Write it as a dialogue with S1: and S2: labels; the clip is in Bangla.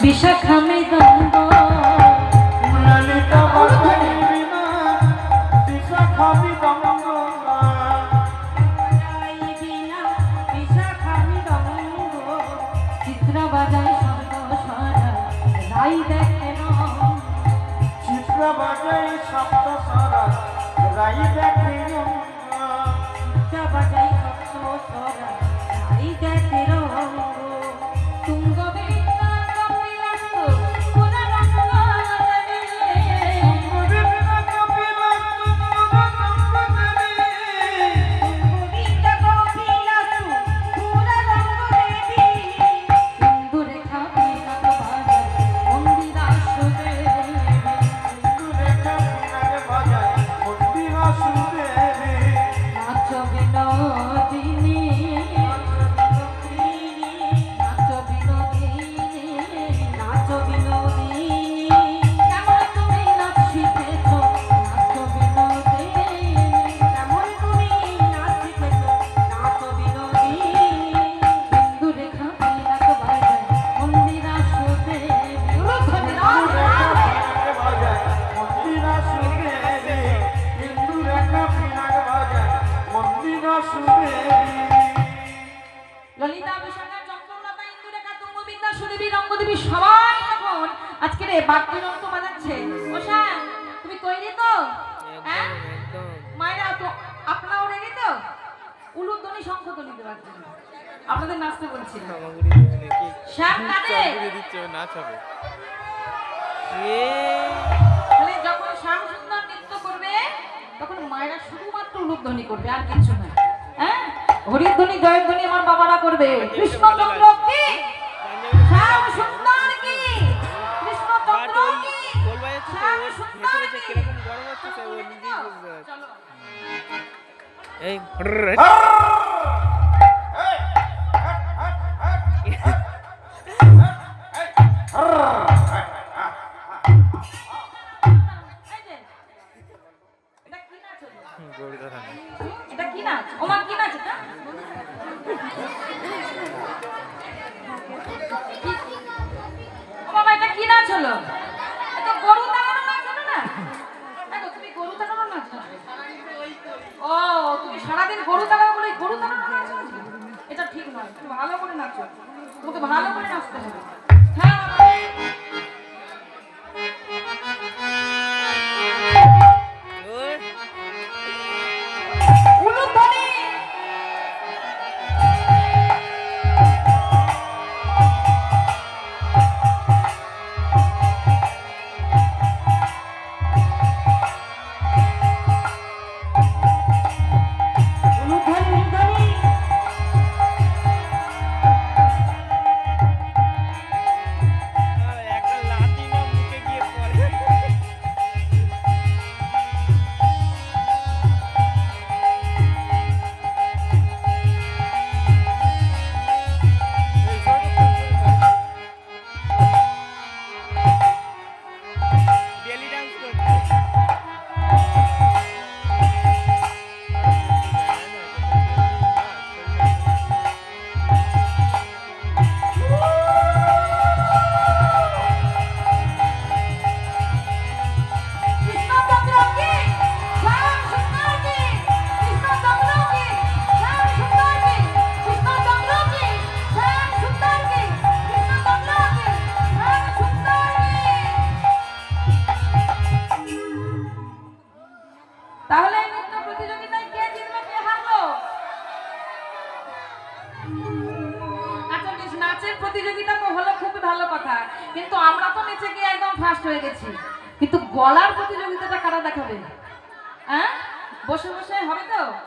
S1: বিশাখা মৃদঙ্গ
S2: ললিতা বাজাই বিনা বিশাখা মৃদঙ্গ
S1: বিশাখা মৃদঙ্গ চিত্র বাজাই শব্দ স্বরা রাই দেখে
S2: চিত্র বাজাই শব্দ স্বরা রাই দেখে
S1: চিত্র বাজাই শব্দ স্বরা রাই দেখে তুঙ্গ সবাই এখন আজকে রে বাদ্যযন্ত্র বাজাচ্ছে। ওশা তুমি তৈরি তো? হ্যাঁ মায়েরা তো আপনারাও রেডি তো? উলুধ্বনি শঙ্খ তো নিতে পারছেন, আপনাদের নাচতে বলছিলাম। শ্যাম কাটে নাচ হবে মানে যখন শ্যাম সুন্দর নৃত্য করবে তখন মায়েরা শুধুমাত্র উলুধ্বনি করবে আর কিছু না। হ্যাঁ হরিধ্বনি জয়ধ্বনি আমার বাবারা করবে। কৃষ্ণচন্দ্র কি শ্যাম সুন্দর কি কৃষ্ণচন্দ্র কি শ্যাম সুন্দর কি কিরকম গরম হচ্ছে সে ও নিজেই বুঝতে পারছে। চলো এই এটা কি নাচ? ওমা কি নাচ এটা? ও বাবা এটা কি নাচ হলো? এটা গরু তাড়ানো নাচ হলো না? দেখো তুমি গরু তাড়ানো নাচ করবে। ও তুমি সারাদিন গরু তাড়াও বলে গরু তাড়ানো নাচ করবে? এটা ঠিক নয়, তুমি ভালো করে নাচো, তোমাকে ভালো করে নাচতে হবে। হ্যাঁ তাহলে এই নৃত্য প্রতিযোগিতায় কে জিতবে কে হারলো? আচ্ছা বেশ, নাচের প্রতিযোগিতা তো হলো খুবই ভালো কথা, কিন্তু আমরা তো নেচে গিয়ে একদম ফার্স্ট হয়ে গেছি, কিন্তু গলার প্রতিযোগিতাটা কারা দেখাবে? হ্যাঁ বসে বসে হবে তো?